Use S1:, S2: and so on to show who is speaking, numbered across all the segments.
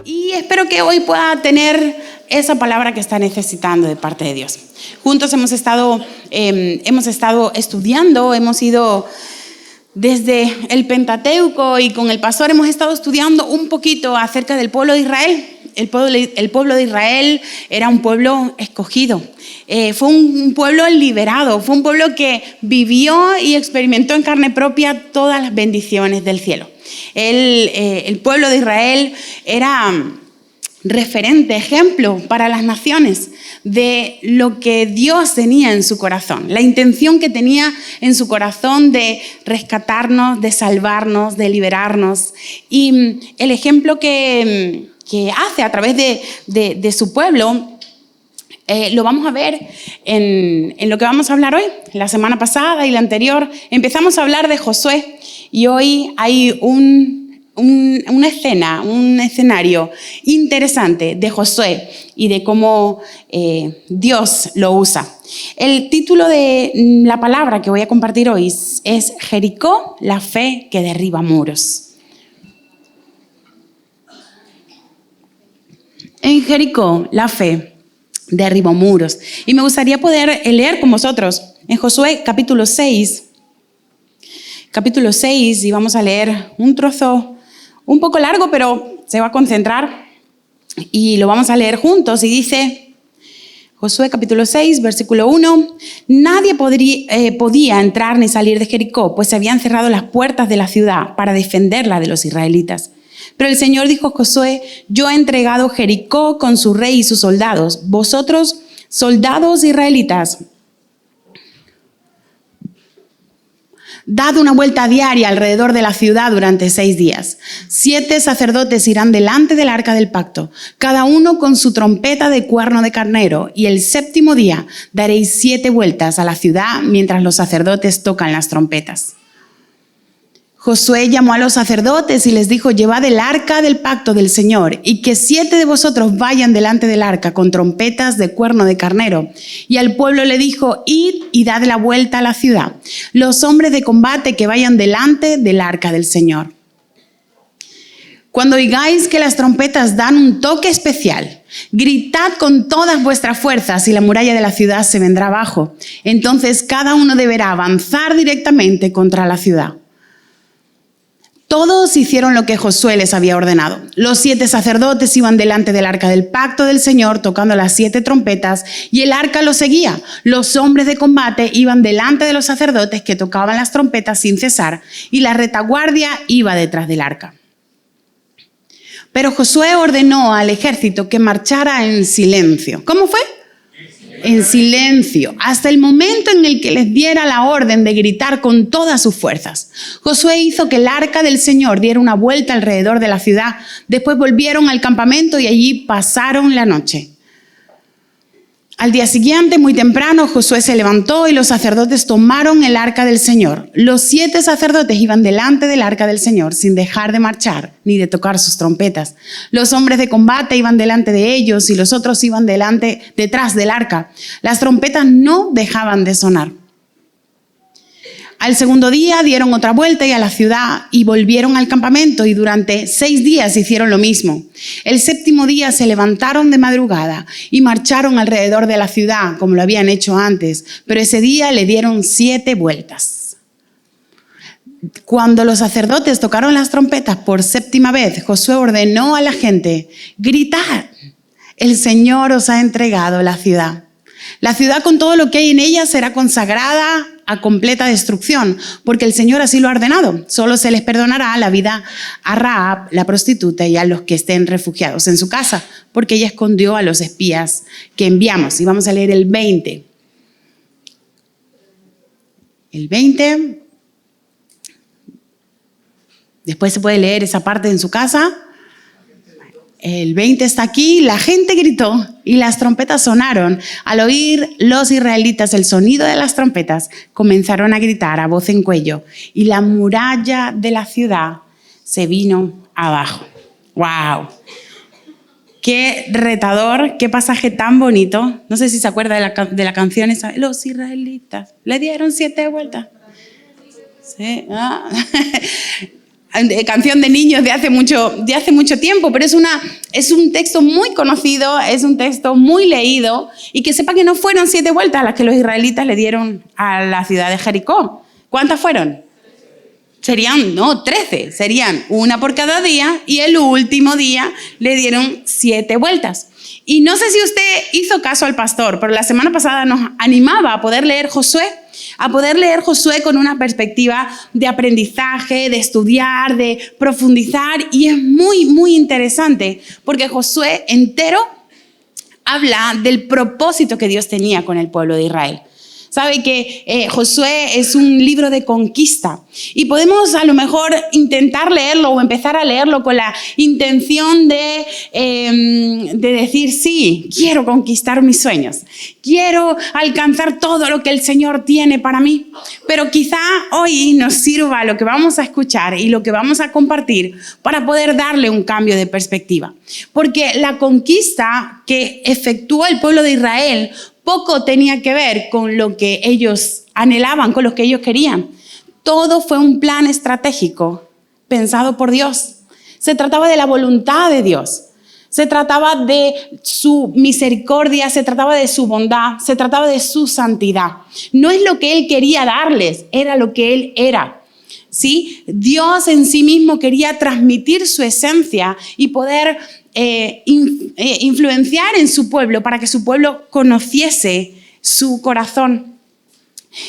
S1: Y espero que hoy pueda tener esa palabra que está necesitando de parte de Dios. Juntos hemos estado estudiando, hemos ido desde el Pentateuco y con el pastor hemos estado estudiando un poquito acerca del pueblo de Israel. El pueblo de Israel era un pueblo escogido, fue un pueblo liberado, fue un pueblo que vivió y experimentó en carne propia todas las bendiciones del cielo. El pueblo de Israel era referente, ejemplo para las naciones de lo que Dios tenía en su corazón, la intención que tenía en su corazón de rescatarnos, de salvarnos, de liberarnos. Y el ejemplo que hace a través de su pueblo lo vamos a ver en lo que vamos a hablar hoy. La semana pasada y la anterior empezamos a hablar de Josué y hoy hay una escena, un escenario interesante de Josué y de cómo Dios lo usa. El título de la palabra que voy a compartir hoy es Jericó, la fe que derriba muros. En Jericó, la fe derribó muros. Y me gustaría poder leer con vosotros en Josué capítulo 6, y vamos a leer un trozo un poco largo, pero se va a concentrar y lo vamos a leer juntos. Y dice Josué capítulo 6, versículo 1, nadie podía entrar ni salir de Jericó, pues se habían cerrado las puertas de la ciudad para defenderla de los israelitas. Pero el Señor dijo a Josué, yo he entregado Jericó con su rey y sus soldados. Vosotros, soldados israelitas, dad una vuelta diaria alrededor de la ciudad durante 6 días. 7 sacerdotes irán delante del arca del pacto, cada uno con su trompeta de cuerno de carnero, y el 7º día daréis 7 vueltas a la ciudad mientras los sacerdotes tocan las trompetas. Josué llamó a los sacerdotes y les dijo, llevad el arca del pacto del Señor y que 7 de vosotros vayan delante del arca con trompetas de cuerno de carnero. Y al pueblo le dijo, id y dad la vuelta a la ciudad, los hombres de combate que vayan delante del arca del Señor. Cuando oigáis que las trompetas dan un toque especial, gritad con todas vuestras fuerzas y la muralla de la ciudad se vendrá abajo. Entonces cada uno deberá avanzar directamente contra la ciudad. Todos hicieron lo que Josué les había ordenado. Los 7 sacerdotes iban delante del arca del pacto del Señor tocando las 7 trompetas y el arca los seguía. Los hombres de combate iban delante de los sacerdotes que tocaban las trompetas sin cesar y la retaguardia iba detrás del arca. Pero Josué ordenó al ejército que marchara en silencio. ¿Cómo fue? En silencio, hasta el momento en el que les diera la orden de gritar con todas sus fuerzas. Josué hizo que el arca del Señor diera una vuelta alrededor de la ciudad. Después volvieron al campamento y allí pasaron la noche. Al día siguiente, muy temprano, Josué se levantó y los sacerdotes tomaron el arca del Señor. Los 7 sacerdotes iban delante del arca del Señor sin dejar de marchar ni de tocar sus trompetas. Los hombres de combate iban delante de ellos y los otros iban detrás del arca. Las trompetas no dejaban de sonar. Al 2º día dieron otra vuelta a la ciudad y volvieron al campamento y durante 6 días hicieron lo mismo. El 7º día se levantaron de madrugada y marcharon alrededor de la ciudad como lo habían hecho antes, pero ese día le dieron 7 vueltas. Cuando los sacerdotes tocaron las trompetas por 7ª vez, Josué ordenó a la gente, gritad, el Señor os ha entregado la ciudad. La ciudad con todo lo que hay en ella será consagrada a completa destrucción, porque el Señor así lo ha ordenado. Solo se les perdonará la vida a Rahab, la prostituta, y a los que estén refugiados en su casa, porque ella escondió a los espías que enviamos. Y vamos a leer el 20. El 20. Después se puede leer esa parte en su casa. El 20 está aquí, la gente gritó y las trompetas sonaron. Al oír los israelitas el sonido de las trompetas, comenzaron a gritar a voz en cuello y la muralla de la ciudad se vino abajo. ¡Wow! Qué retador, qué pasaje tan bonito. No sé si se acuerda de la canción esa. Los israelitas le dieron 7 vueltas. Sí. Canción de niños de hace mucho tiempo, pero es un texto muy conocido, es un texto muy leído, y que sepa que no fueron 7 vueltas las que los israelitas le dieron a la ciudad de Jericó. ¿Cuántas fueron? Serían 13, serían una por cada día, y el último día le dieron 7 vueltas. Y no sé si usted hizo caso al pastor, pero la semana pasada nos animaba a poder leer Josué con una perspectiva de aprendizaje, de estudiar, de profundizar, y es muy, muy interesante porque Josué entero habla del propósito que Dios tenía con el pueblo de Israel. Sabe que Josué es un libro de conquista, y podemos a lo mejor intentar leerlo o empezar a leerlo con la intención de decir, sí, quiero conquistar mis sueños, quiero alcanzar todo lo que el Señor tiene para mí. Pero quizá hoy nos sirva lo que vamos a escuchar y lo que vamos a compartir para poder darle un cambio de perspectiva. Porque la conquista que efectuó el pueblo de Israel poco tenía que ver con lo que ellos anhelaban, con lo que ellos querían. Todo fue un plan estratégico pensado por Dios. Se trataba de la voluntad de Dios. Se trataba de su misericordia, se trataba de su bondad, se trataba de su santidad. No es lo que Él quería darles, era lo que Él era. ¿Sí? Dios en sí mismo quería transmitir su esencia y poder influenciar en su pueblo para que su pueblo conociese su corazón.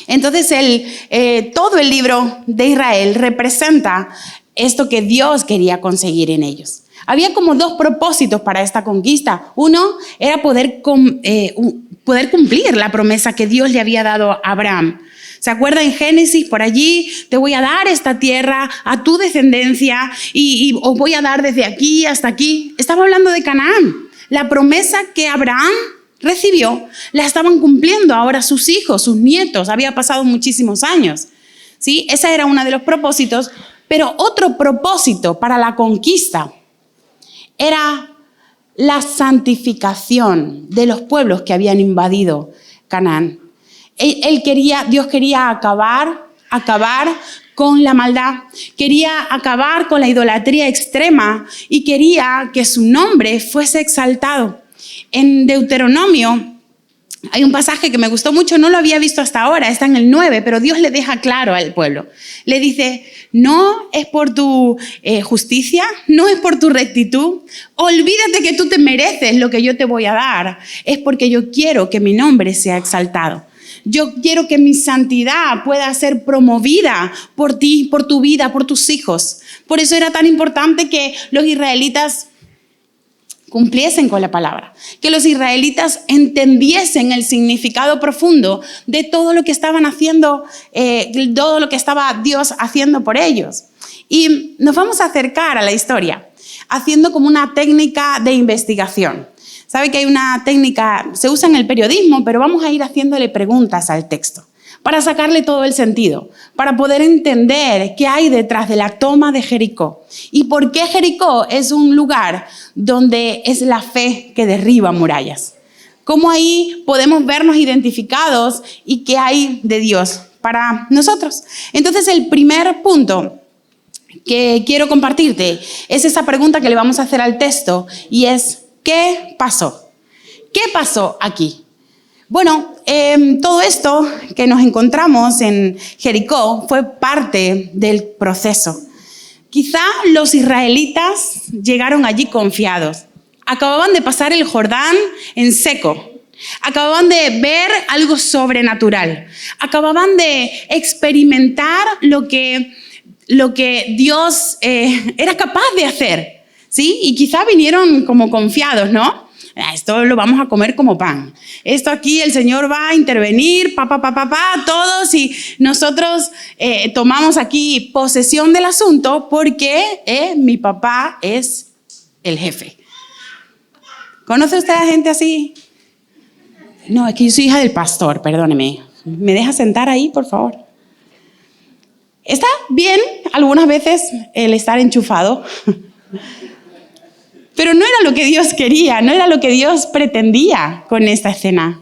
S1: Entonces todo el libro de Israel representa esto que Dios quería conseguir en ellos. Había como 2 propósitos para esta conquista. Uno era poder cumplir la promesa que Dios le había dado a Abraham. ¿Se acuerda en Génesis? Por allí te voy a dar esta tierra a tu descendencia y os voy a dar desde aquí hasta aquí. Estaba hablando de Canaán. La promesa que Abraham recibió la estaban cumpliendo ahora sus hijos, sus nietos. Había pasado muchísimos años. ¿Sí? Ese era uno de los propósitos. Pero otro propósito para la conquista era la santificación de los pueblos que habían invadido Canaán. Dios quería acabar con la maldad, quería acabar con la idolatría extrema y quería que su nombre fuese exaltado. En Deuteronomio hay un pasaje que me gustó mucho, no lo había visto hasta ahora, está en el 9, pero Dios le deja claro al pueblo. Le dice, no es por tu justicia, no es por tu rectitud, olvídate que tú te mereces lo que yo te voy a dar, es porque yo quiero que mi nombre sea exaltado. Yo quiero que mi santidad pueda ser promovida por ti, por tu vida, por tus hijos. Por eso era tan importante que los israelitas cumpliesen con la palabra, que los israelitas entendiesen el significado profundo de todo lo que estaban haciendo, todo lo que estaba Dios haciendo por ellos. Y nos vamos a acercar a la historia haciendo como una técnica de investigación. Sabe que hay una técnica, se usa en el periodismo, pero vamos a ir haciéndole preguntas al texto para sacarle todo el sentido, para poder entender qué hay detrás de la toma de Jericó y por qué Jericó es un lugar donde es la fe que derriba murallas. Cómo ahí podemos vernos identificados y qué hay de Dios para nosotros. Entonces, el primer punto que quiero compartirte es esa pregunta que le vamos a hacer al texto, y es: ¿qué pasó? ¿Qué pasó aquí? Bueno, todo esto que nos encontramos en Jericó fue parte del proceso. Quizá los israelitas llegaron allí confiados. Acababan de pasar el Jordán en seco. Acababan de ver algo sobrenatural. Acababan de experimentar lo que Dios era capaz de hacer. ¿Sí? Y quizá vinieron como confiados, ¿no? Esto lo vamos a comer como pan. Esto aquí el Señor va a intervenir, todos, y nosotros tomamos aquí posesión del asunto porque mi papá es el jefe. ¿Conoce usted a gente así? No, es que yo soy hija del pastor, perdóneme. ¿Me deja sentar ahí, por favor? Está bien algunas veces el estar enchufado, pero no era lo que Dios quería, no era lo que Dios pretendía con esta escena.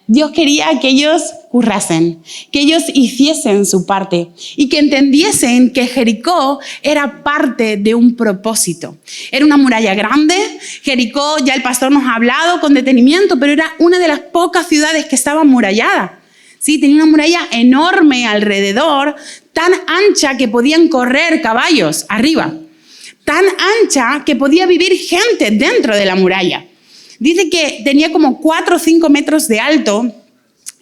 S1: Dios quería que ellos currasen, que ellos hiciesen su parte y que entendiesen que Jericó era parte de un propósito. Era una muralla grande. Jericó, ya el pastor nos ha hablado con detenimiento, pero era una de las pocas ciudades que estaba amurallada. Sí, tenía una muralla enorme alrededor, tan ancha que podían correr caballos arriba, tan ancha que podía vivir gente dentro de la muralla. Dice que tenía como 4 o 5 metros de alto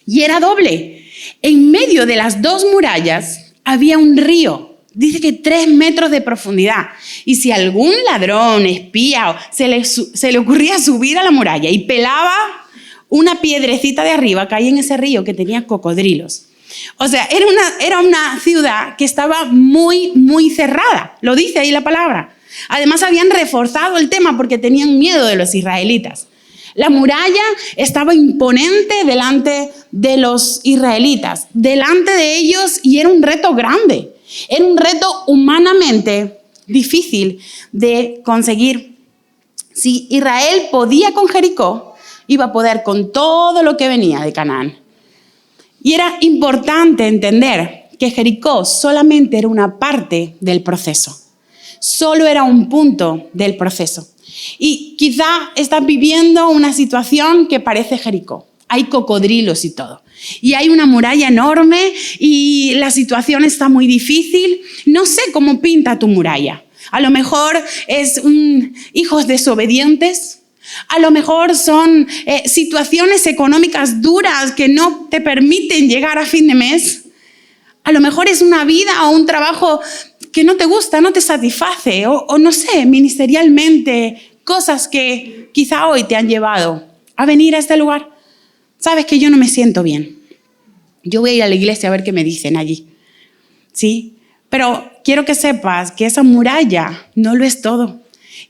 S1: y era doble. En medio de las dos murallas había un río. Dice que 3 metros de profundidad. Y si algún ladrón, espía, se le ocurría subir a la muralla y pelaba una piedrecita de arriba, caía en ese río que tenía cocodrilos. O sea, era una ciudad que estaba muy, muy cerrada. Lo dice ahí la palabra. Además, habían reforzado el tema porque tenían miedo de los israelitas. La muralla estaba imponente delante de los israelitas, delante de ellos, y era un reto grande. Era un reto humanamente difícil de conseguir. Si Israel podía con Jericó, iba a poder con todo lo que venía de Canaán. Y era importante entender que Jericó solamente era una parte del proceso. Solo era un punto del proceso. Y quizá estás viviendo una situación que parece Jericó. Hay cocodrilos y todo. Y hay una muralla enorme y la situación está muy difícil. No sé cómo pinta tu muralla. A lo mejor es hijos desobedientes. A lo mejor son situaciones económicas duras que no te permiten llegar a fin de mes. A lo mejor es una vida o un trabajo que no te gusta, no te satisface, o no sé, ministerialmente, cosas que quizá hoy te han llevado a venir a este lugar. Sabes que yo no me siento bien. Yo voy a ir a la iglesia a ver qué me dicen allí. ¿Sí? Pero quiero que sepas que esa muralla no lo es todo.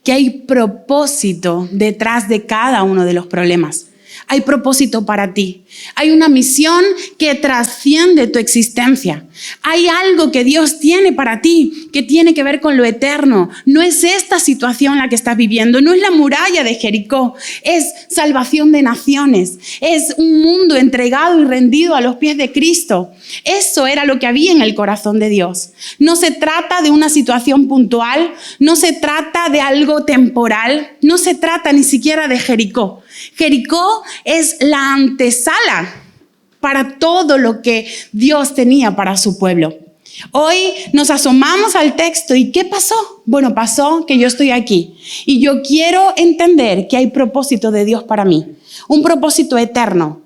S1: Que hay propósito detrás de cada uno de los problemas. Hay propósito para ti. Hay una misión que trasciende tu existencia. Hay algo que Dios tiene para ti que tiene que ver con lo eterno. No es esta situación la que estás viviendo. No es la muralla de Jericó. Es salvación de naciones. Es un mundo entregado y rendido a los pies de Cristo. Eso era lo que había en el corazón de Dios. No se trata de una situación puntual. No se trata de algo temporal. No se trata ni siquiera de Jericó. Jericó es la antesala para todo lo que Dios tenía para su pueblo. Hoy nos asomamos al texto y ¿qué pasó? Bueno, pasó que yo estoy aquí y yo quiero entender que hay propósito de Dios para mí, un propósito eterno.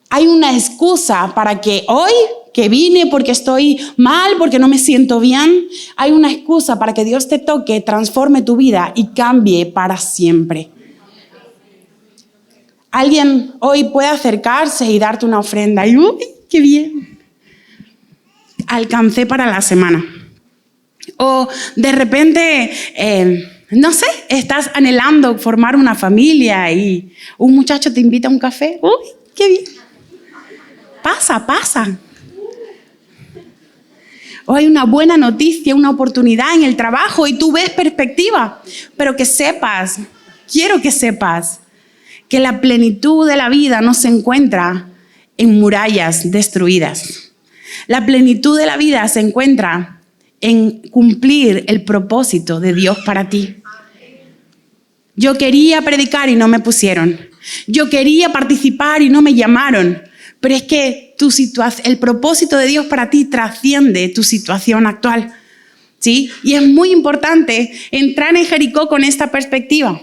S1: Hay una excusa para que hoy, que vine porque estoy mal, porque no me siento bien, hay una excusa para que Dios te toque, transforme tu vida y cambie para siempre. Alguien hoy puede acercarse y darte una ofrenda. Y ¡uy, qué bien! Alcancé para la semana. O de repente, no sé, estás anhelando formar una familia y un muchacho te invita a un café. ¡Uy, qué bien! Pasa. O hay una buena noticia, una oportunidad en el trabajo y tú ves perspectiva. Pero que sepas, quiero que sepas, que la plenitud de la vida no se encuentra en murallas destruidas. La plenitud de la vida se encuentra en cumplir el propósito de Dios para ti. Yo quería predicar y no me pusieron. Yo quería participar y no me llamaron. Pero es que el propósito de Dios para ti trasciende tu situación actual. ¿Sí? Y es muy importante entrar en Jericó con esta perspectiva.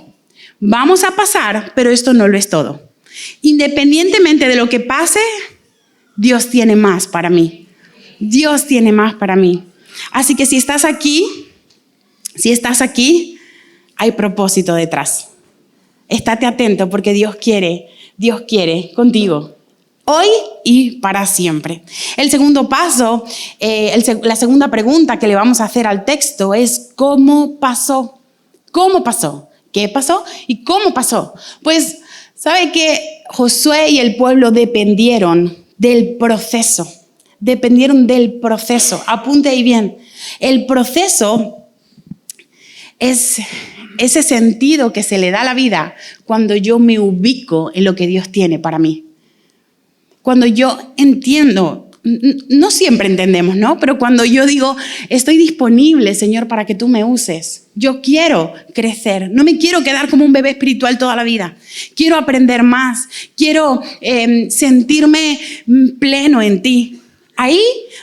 S1: Vamos a pasar, pero esto no lo es todo. Independientemente de lo que pase, Dios tiene más para mí. Dios tiene más para mí. Así que si estás aquí, hay propósito detrás. Estate atento porque Dios quiere contigo, hoy y para siempre. El segundo paso, la segunda pregunta que le vamos a hacer al texto es ¿cómo pasó? ¿Cómo pasó? ¿Qué pasó? ¿Y cómo pasó? Pues, ¿sabe que Josué y el pueblo dependieron del proceso? Dependieron del proceso. Apunte ahí bien. El proceso es ese sentido que se le da a la vida cuando yo me ubico en lo que Dios tiene para mí. cuando yo entiendo, no siempre entendemos, ¿no? Pero cuando yo digo, estoy disponible, Señor, para que tú me uses. Yo quiero crecer, no me quiero quedar como un bebé espiritual toda la vida. Quiero aprender más, quiero sentirme pleno en ti. Ahí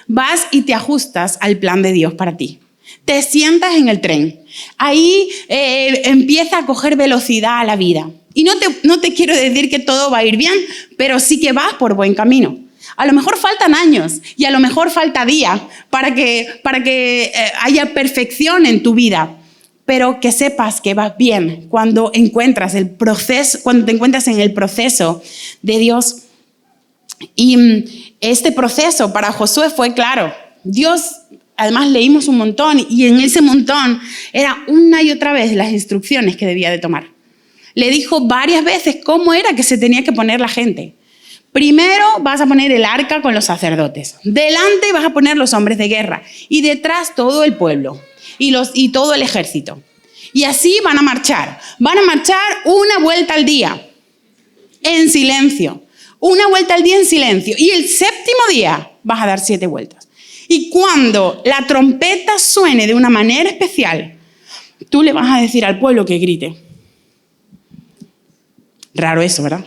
S1: vas y te ajustas al plan de Dios para ti. Te sientas en el tren. Ahí empieza a coger velocidad a la vida. Y no te quiero decir que todo va a ir bien, pero sí que vas por buen camino. A lo mejor faltan años y a lo mejor falta días para que haya perfección en tu vida. Pero que sepas que vas bien cuando te encuentras en el proceso de Dios. Y este proceso para Josué fue claro. Dios, además leímos un montón y en ese montón era una y otra vez las instrucciones que debía de tomar. Le dijo varias veces cómo era que se tenía que poner la gente. Primero vas a poner el arca con los sacerdotes. Delante vas a poner los hombres de guerra. Y detrás todo el pueblo y todo el ejército. Y así van a marchar. Van a marchar una vuelta al día en silencio. Una vuelta al día en silencio. Y el séptimo día vas a dar 7 vueltas. Y cuando la trompeta suene de una manera especial, tú le vas a decir al pueblo que grite. Raro eso, ¿verdad?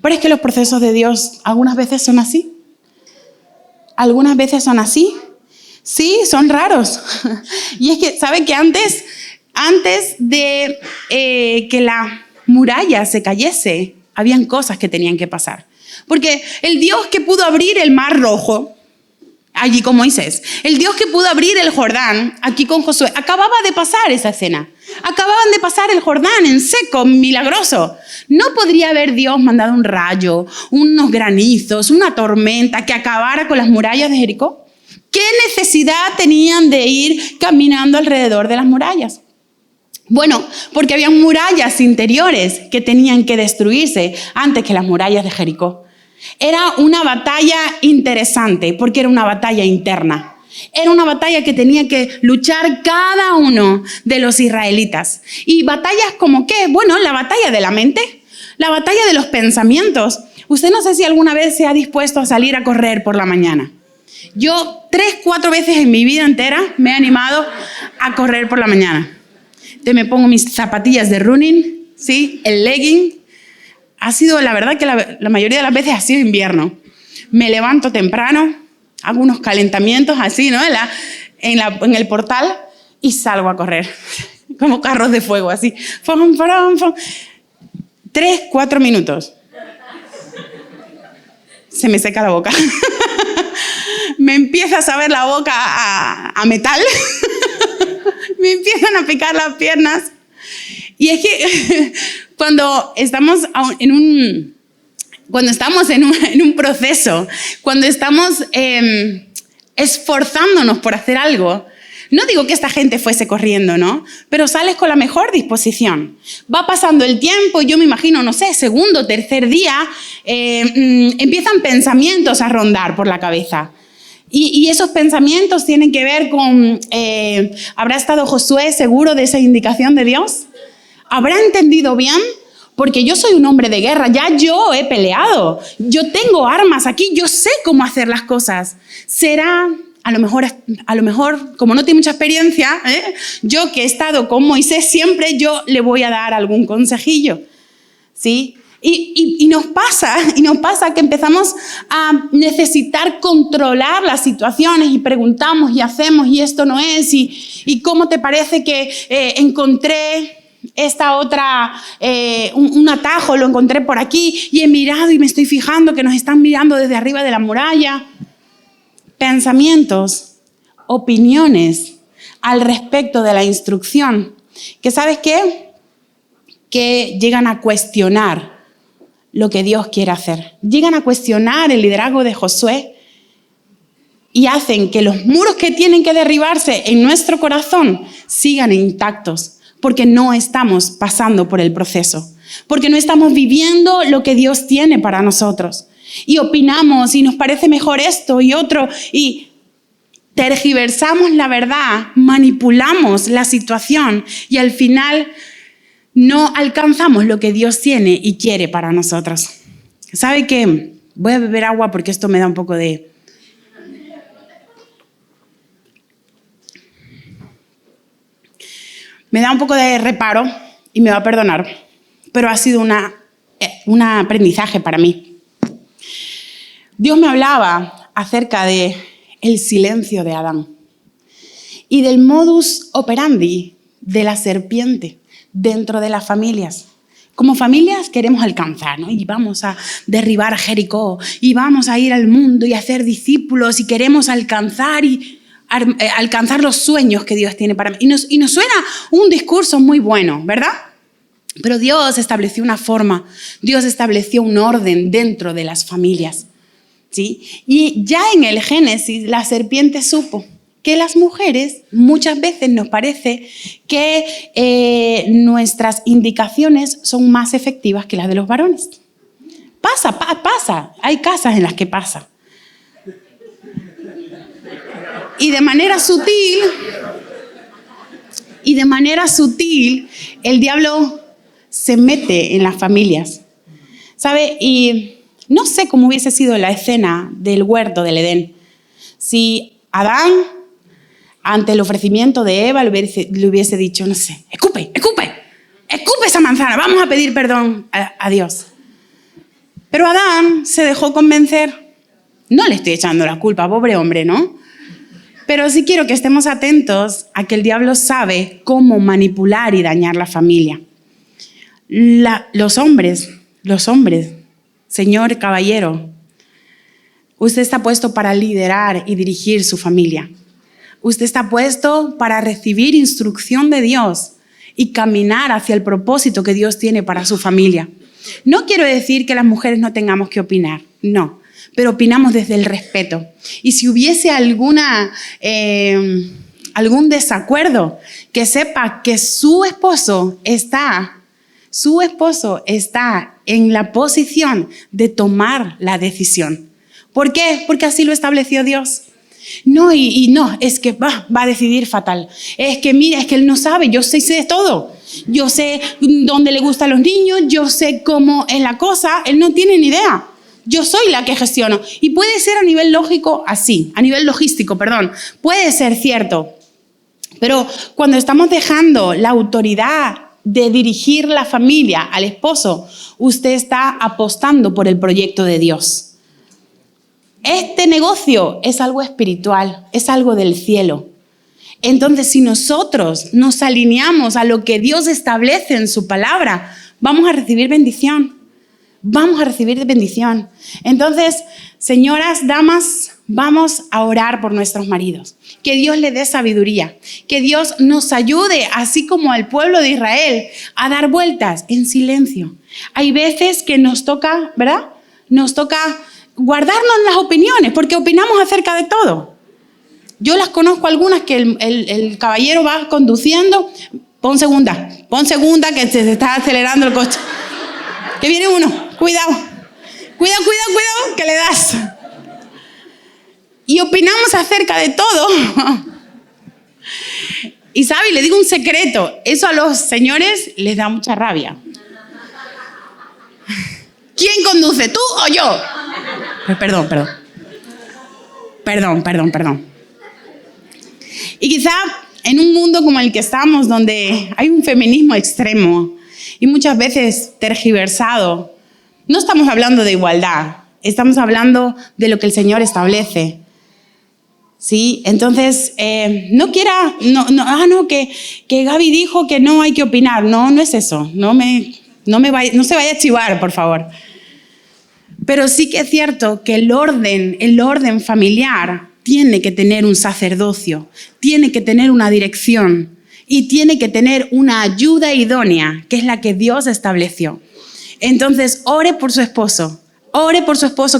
S1: Pero es que los procesos de Dios algunas veces son así. Algunas veces son así. Sí, son raros. Y es que, ¿saben que antes de que la muralla se cayese, habían cosas que tenían que pasar? Porque el Dios que pudo abrir el Mar Rojo, allí con Moisés, el Dios que pudo abrir el Jordán, aquí con Josué, acababa de pasar esa escena. Acababan de pasar el Jordán en seco, milagroso. ¿No podría haber Dios mandado un rayo, unos granizos, una tormenta que acabara con las murallas de Jericó? ¿Qué necesidad tenían de ir caminando alrededor de las murallas? Bueno, porque había murallas interiores que tenían que destruirse antes que las murallas de Jericó. Era una batalla interesante porque era una batalla interna. Era una batalla que tenía que luchar cada uno de los israelitas. ¿Y batallas como qué? Bueno, la batalla de la mente, la batalla de los pensamientos. Usted no sé si alguna vez se ha dispuesto a salir a correr por la mañana. Yo 3-4 veces en mi vida entera me he animado a correr por la mañana. Entonces me pongo mis zapatillas de running, ¿sí? El legging. Ha sido, la verdad que la mayoría de las veces ha sido invierno. Me levanto temprano, hago unos calentamientos así, ¿no? En el portal y salgo a correr. Como carros de fuego, así. 3-4 minutos. Se me seca la boca. Me empieza a saber la boca a metal. Me empiezan a picar las piernas. Y es que cuando estamos en un proceso, cuando estamos esforzándonos por hacer algo, no digo que esta gente fuese corriendo, ¿no? Pero sales con la mejor disposición. Va pasando el tiempo, yo me imagino, no sé, segundo, tercer día, empiezan pensamientos a rondar por la cabeza. Y esos pensamientos tienen que ver con, ¿habrá estado Josué seguro de esa indicación de Dios? ¿Habrá entendido bien? Porque yo soy un hombre de guerra, ya yo he peleado, yo tengo armas aquí, yo sé cómo hacer las cosas. ¿Será, a lo mejor, como no tiene mucha experiencia, yo que he estado con Moisés siempre, yo le voy a dar algún consejillo? ¿Sí? Y nos pasa que empezamos a necesitar controlar las situaciones y preguntamos y hacemos y esto no es y ¿cómo te parece que encontré esta otra, un atajo, lo encontré por aquí y he mirado y me estoy fijando que nos están mirando desde arriba de la muralla? Pensamientos, opiniones al respecto de la instrucción, que ¿sabes qué? Que llegan a cuestionar lo que Dios quiere hacer. Llegan a cuestionar el liderazgo de Josué y hacen que los muros que tienen que derribarse en nuestro corazón sigan intactos, porque no estamos pasando por el proceso, porque no estamos viviendo lo que Dios tiene para nosotros. Y opinamos y nos parece mejor esto y otro y tergiversamos la verdad, manipulamos la situación y al final no alcanzamos lo que Dios tiene y quiere para nosotros. ¿Sabe qué? Voy a beber agua porque esto me da un poco de... Me da un poco de reparo y me va a perdonar, pero ha sido un aprendizaje para mí. Dios me hablaba acerca de el silencio de Adán y del modus operandi de la serpiente dentro de las familias. Como familias queremos alcanzar, ¿no? Y vamos a derribar a Jericó, y vamos a ir al mundo y hacer discípulos, y queremos alcanzar los sueños que Dios tiene para mí. Y nos suena un discurso muy bueno, ¿verdad? Pero Dios estableció una forma, Dios estableció un orden dentro de las familias, ¿sí? Y ya en el Génesis la serpiente supo que las mujeres muchas veces nos parece que nuestras indicaciones son más efectivas que las de los varones. Pasa, hay casas en las que pasa. Y de manera sutil, el diablo se mete en las familias, ¿sabe? Y no sé cómo hubiese sido la escena del huerto del Edén si Adán, ante el ofrecimiento de Eva, le hubiese dicho, no sé, escupe esa manzana, vamos a pedir perdón a Dios. Pero Adán se dejó convencer. No le estoy echando la culpa, pobre hombre, ¿no? Pero sí quiero que estemos atentos a que el diablo sabe cómo manipular y dañar la familia. Los hombres, señor caballero, usted está puesto para liderar y dirigir su familia. Usted está puesto para recibir instrucción de Dios y caminar hacia el propósito que Dios tiene para su familia. No quiero decir que las mujeres no tengamos que opinar, no, pero opinamos desde el respeto. Y si hubiese algún desacuerdo, que sepa que su esposo está en la posición de tomar la decisión. ¿Por qué? Porque así lo estableció Dios. No, es que va a decidir fatal. Es que mira, es que él no sabe, yo sé de todo. Yo sé dónde le gustan los niños, yo sé cómo es la cosa, él no tiene ni idea. Yo soy la que gestiono. Y puede ser a nivel logístico, puede ser cierto. Pero cuando estamos dejando la autoridad de dirigir la familia al esposo, usted está apostando por el proyecto de Dios. Este negocio es algo espiritual, es algo del cielo. Entonces, si nosotros nos alineamos a lo que Dios establece en su palabra, vamos a recibir bendición. Entonces, señoras, damas, vamos a orar por nuestros maridos. Que Dios les dé sabiduría, que Dios nos ayude, así como al pueblo de Israel, a dar vueltas en silencio. Hay veces que nos toca, ¿verdad? Nos toca guardarnos las opiniones, porque opinamos acerca de todo. Yo las conozco algunas que el caballero va conduciendo, pon segunda, que se está acelerando el coche. Que viene uno, cuidado, que le das. Y opinamos acerca de todo. Y sabe, le digo un secreto, eso a los señores les da mucha rabia. ¿Quién conduce, tú o yo? Perdón. Y quizá en un mundo como el que estamos, donde hay un feminismo extremo y muchas veces tergiversado, no estamos hablando de igualdad, estamos hablando de lo que el Señor establece. ¿Sí? Entonces, que Gaby dijo que no hay que opinar. No es eso. No se vaya a chivar, por favor. Pero sí que es cierto que el orden familiar tiene que tener un sacerdocio, tiene que tener una dirección y tiene que tener una ayuda idónea, que es la que Dios estableció. Entonces, ore por su esposo,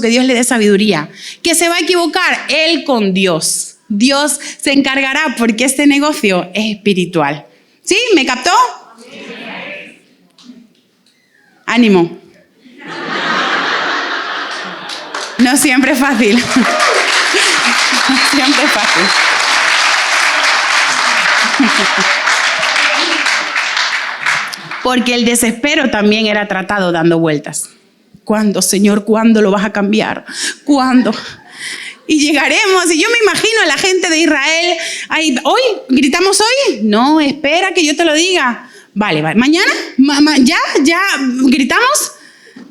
S1: que Dios le dé sabiduría, que se va a equivocar él con Dios. Dios se encargará porque este negocio es espiritual. ¿Sí? ¿Me captó? Ánimo. No siempre es fácil. Porque el desespero también era tratado dando vueltas. ¿Cuándo, Señor? ¿Cuándo lo vas a cambiar? ¿Cuándo? Y llegaremos, y yo me imagino a la gente de Israel, ahí, ¿hoy? ¿Gritamos hoy? No, espera que yo te lo diga. Vale, mañana, ya, gritamos.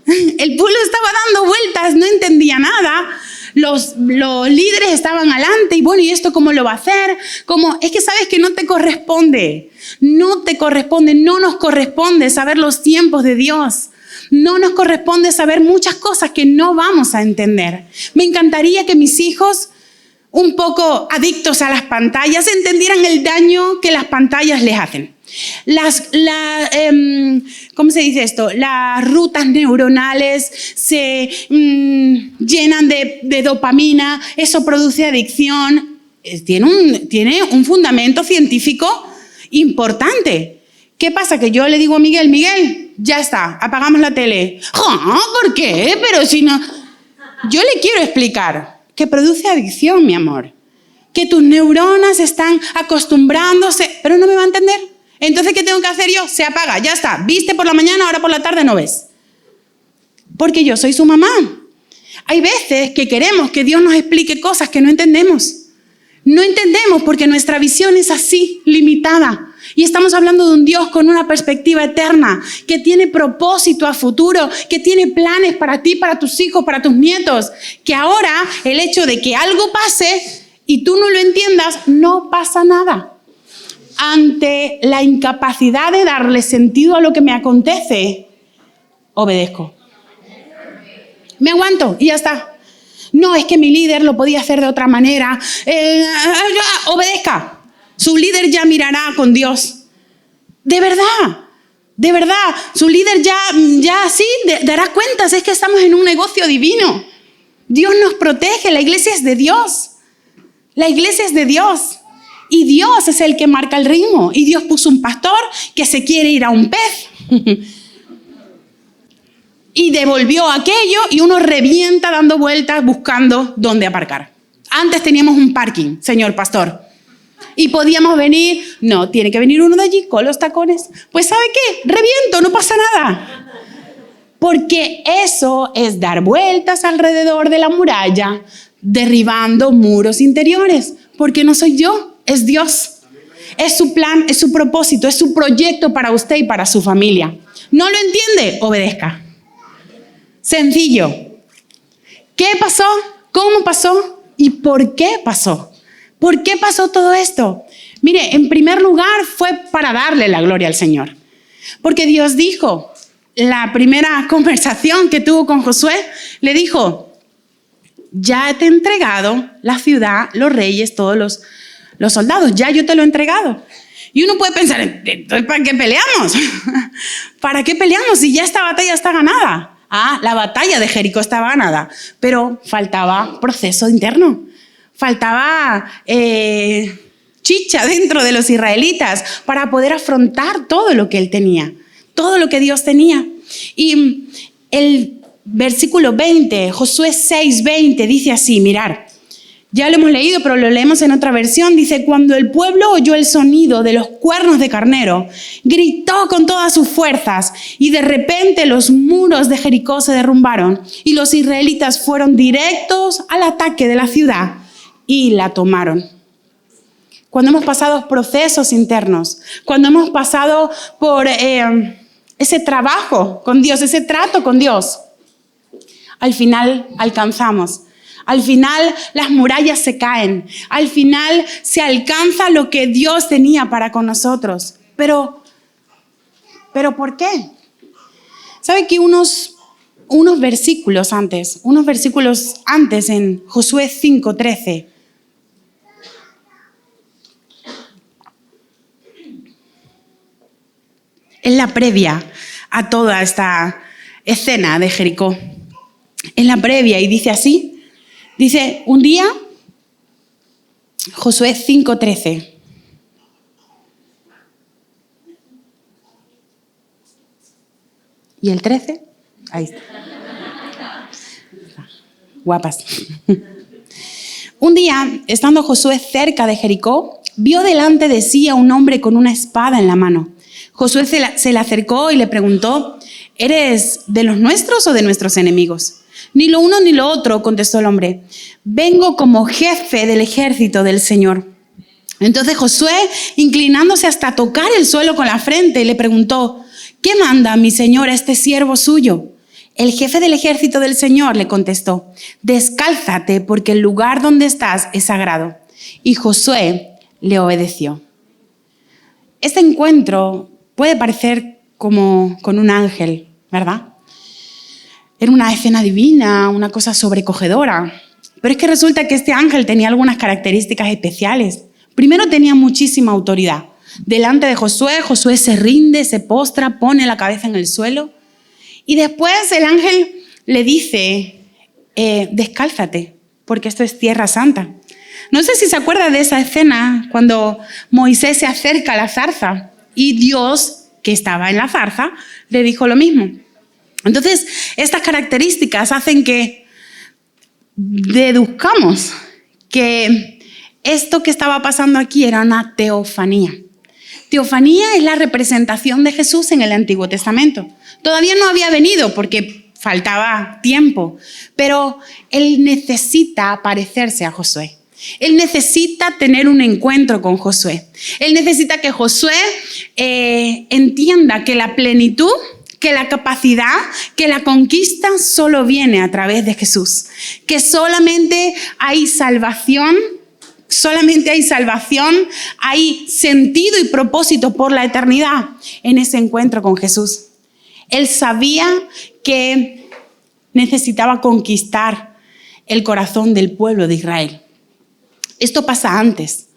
S1: El pueblo estaba dando vueltas, no entendía nada. Los líderes estaban adelante y bueno, ¿y esto cómo lo va a hacer? Es que sabes que no te corresponde, no nos corresponde saber los tiempos de Dios. No nos corresponde saber muchas cosas que no vamos a entender. Me encantaría que mis hijos, un poco adictos a las pantallas, entendieran el daño que las pantallas les hacen. ¿Cómo se dice esto? Las rutas neuronales se llenan de dopamina, eso produce adicción. Tiene un fundamento científico importante. ¿Qué pasa? Que yo le digo a Miguel, ya está, apagamos la tele. ¿Por qué? Pero si no... Yo le quiero explicar que produce adicción, mi amor. Que tus neuronas están acostumbrándose, pero no me va a entender. Entonces, ¿qué tengo que hacer yo? Se apaga, ya está. Viste por la mañana, ahora por la tarde no ves. Porque yo soy su mamá. Hay veces que queremos que Dios nos explique cosas que no entendemos. No entendemos porque nuestra visión es así, limitada. Y estamos hablando de un Dios con una perspectiva eterna, que tiene propósito a futuro, que tiene planes para ti, para tus hijos, para tus nietos. Que ahora el hecho de que algo pase y tú no lo entiendas, no pasa nada. Ante la incapacidad de darle sentido a lo que me acontece, obedezco. Me aguanto y ya está. No, es que mi líder lo podía hacer de otra manera. Obedezca. Su líder ya mirará con Dios. De verdad. Su líder ya sí dará cuentas. Es que estamos en un negocio divino. Dios nos protege. La iglesia es de Dios. La iglesia es de Dios. Y Dios es el que marca el ritmo. Y Dios puso un pastor que se quiere ir a un pez. Y devolvió aquello y uno revienta dando vueltas buscando dónde aparcar. Antes teníamos un parking, señor pastor. Y podíamos venir, no, tiene que venir uno de allí con los tacones. Pues ¿sabe qué? Reviento, no pasa nada. Porque eso es dar vueltas alrededor de la muralla, derribando muros interiores. Porque no soy yo, es Dios. Es su plan, es su propósito, es su proyecto para usted y para su familia. ¿No lo entiende? Obedezca. Sencillo. ¿Qué pasó? ¿Cómo pasó? ¿Y por qué pasó? ¿Por qué pasó todo esto? Mire, en primer lugar fue para darle la gloria al Señor. Porque Dios dijo, la primera conversación que tuvo con Josué, le dijo, ya te he entregado la ciudad, los reyes, todos los soldados, ya yo te lo he entregado. Y uno puede pensar, entonces, ¿para qué peleamos? ¿Para qué peleamos si ya esta batalla está ganada? La batalla de Jericó estaba ganada, pero faltaba proceso interno. Faltaba chicha dentro de los israelitas para poder afrontar todo lo que él tenía, todo lo que Dios tenía. Y el versículo 20, Josué 6:20, dice así, mirar, ya lo hemos leído, pero lo leemos en otra versión, dice, cuando el pueblo oyó el sonido de los cuernos de carnero, gritó con todas sus fuerzas y de repente los muros de Jericó se derrumbaron y los israelitas fueron directos al ataque de la ciudad y la tomaron. Cuando hemos pasado procesos internos, cuando hemos pasado por ese trabajo con Dios, ese trato con Dios, al final alcanzamos. Al final las murallas se caen. Al final se alcanza lo que Dios tenía para con nosotros. Pero ¿por qué? ¿Sabe que unos versículos antes en Josué 5:13, es la previa a toda esta escena de Jericó? Es la previa y dice así. Dice, un día, Josué 5:13. ¿Y el 13? Ahí está. Guapas. Un día, estando Josué cerca de Jericó, vio delante de sí a un hombre con una espada en la mano. Josué se le acercó y le preguntó, ¿eres de los nuestros o de nuestros enemigos? Ni lo uno ni lo otro, contestó el hombre. Vengo como jefe del ejército del Señor. Entonces Josué, inclinándose hasta tocar el suelo con la frente, le preguntó, ¿qué manda mi señor a este siervo suyo? El jefe del ejército del Señor le contestó, descálzate porque el lugar donde estás es sagrado. Y Josué le obedeció. Este encuentro puede parecer como con un ángel, ¿verdad? Era una escena divina, una cosa sobrecogedora. Pero es que resulta que este ángel tenía algunas características especiales. Primero, tenía muchísima autoridad. Delante de Josué, Josué se rinde, se postra, pone la cabeza en el suelo. Y después el ángel le dice, descálzate, porque esto es tierra santa. No sé si se acuerda de esa escena cuando Moisés se acerca a la zarza y Dios, que estaba en la zarza, le dijo lo mismo. Entonces, estas características hacen que deduzcamos que esto que estaba pasando aquí era una teofanía. Teofanía es la representación de Jesús en el Antiguo Testamento. Todavía no había venido porque faltaba tiempo, pero Él necesita parecerse a Josué. Él necesita tener un encuentro con Josué. Él necesita que Josué entienda que la plenitud, que la capacidad, que la conquista solo viene a través de Jesús. Que solamente hay salvación, hay sentido y propósito por la eternidad en ese encuentro con Jesús. Él sabía que necesitaba conquistar el corazón del pueblo de Israel. Esto pasa antes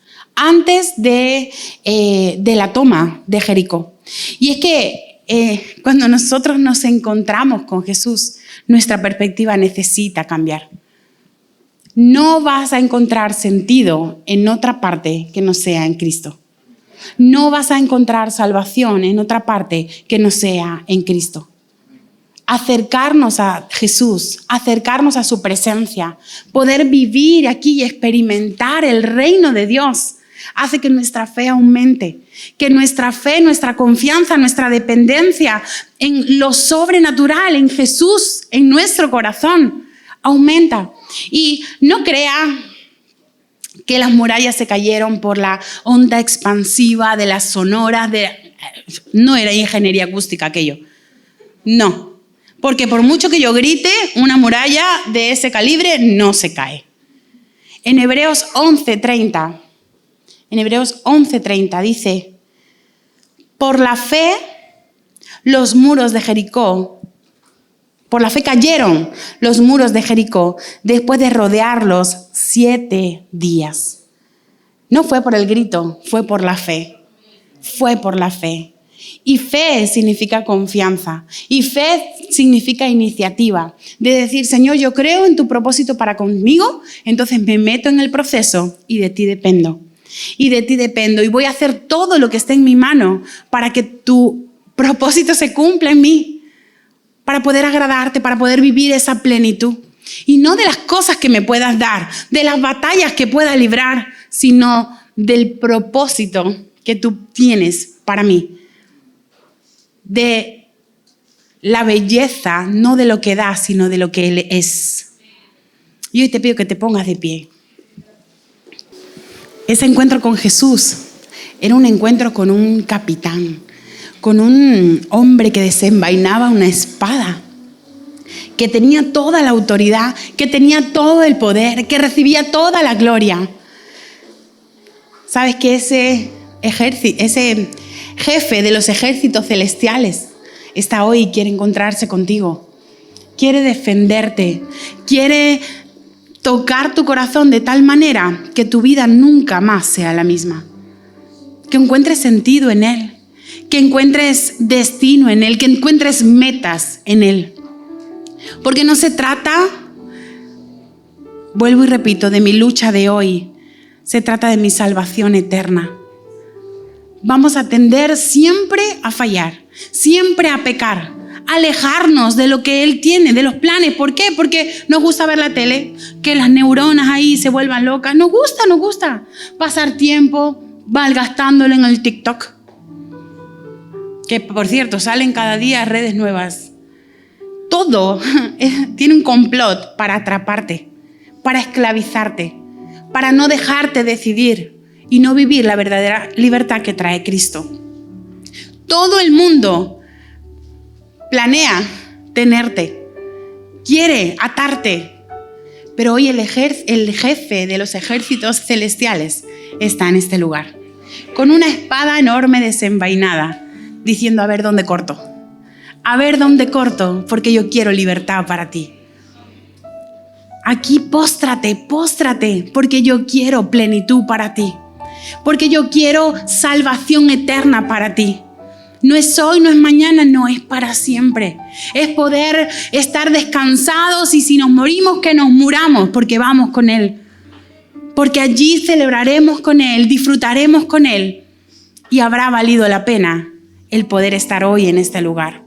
S1: de la toma de Jericó. Y es que cuando nosotros nos encontramos con Jesús, nuestra perspectiva necesita cambiar. No vas a encontrar sentido en otra parte que no sea en Cristo. No vas a encontrar salvación en otra parte que no sea en Cristo. Acercarnos a Jesús, acercarnos a su presencia, poder vivir aquí y experimentar el reino de Dios, hace que nuestra fe aumente, que nuestra fe, nuestra confianza, nuestra dependencia en lo sobrenatural, en Jesús, en nuestro corazón, aumenta. Y no crea que las murallas se cayeron por la onda expansiva de las sonoras, no era ingeniería acústica aquello, no. Porque por mucho que yo grite, una muralla de ese calibre no se cae. En Hebreos 11:30 dice, por la fe cayeron los muros de Jericó después de rodearlos 7 días. No fue por el grito, fue por la fe. Fue por la fe. Y fe significa confianza. Y fe significa iniciativa. De decir, Señor, yo creo en tu propósito para conmigo, entonces me meto en el proceso y de ti dependo. Y de ti dependo. Y voy a hacer todo lo que esté en mi mano para que tu propósito se cumpla en mí. Para poder agradarte, para poder vivir esa plenitud. Y no de las cosas que me puedas dar, de las batallas que pueda librar, sino del propósito que tú tienes para mí. De la belleza, no de lo que da, sino de lo que Él es. Y hoy te pido que te pongas de pie. Ese encuentro con Jesús era un encuentro con un capitán, con un hombre que desenvainaba una espada, que tenía toda la autoridad, que tenía todo el poder, que recibía toda la gloria. ¿Sabes que ese jefe de los ejércitos celestiales está hoy y quiere encontrarse contigo? Quiere defenderte, quiere tocar tu corazón de tal manera que tu vida nunca más sea la misma. Que encuentres sentido en Él, que encuentres destino en Él, que encuentres metas en Él. Porque no se trata, vuelvo y repito, de mi lucha de hoy, se trata de mi salvación eterna. Vamos a tender siempre a fallar, siempre a pecar, a alejarnos de lo que Él tiene, de los planes. ¿Por qué? Porque nos gusta ver la tele, que las neuronas ahí se vuelvan locas. Nos gusta pasar tiempo malgastándolo en el TikTok. Que, por cierto, salen cada día redes nuevas. todo tiene un complot para atraparte, para esclavizarte, para no dejarte decidir y no vivir la verdadera libertad que trae Cristo. Todo el mundo planea tenerte, quiere atarte, pero hoy el jefe de los ejércitos celestiales está en este lugar, con una espada enorme desenvainada, diciendo: a ver dónde corto, porque yo quiero libertad para ti. Aquí póstrate, porque yo quiero plenitud para ti, porque yo quiero salvación eterna para ti. No es hoy, no es mañana, no, es para siempre. Es poder estar descansados y si nos morimos, que nos muramos, porque vamos con Él. Porque allí celebraremos con Él, disfrutaremos con Él y habrá valido la pena el poder estar hoy en este lugar.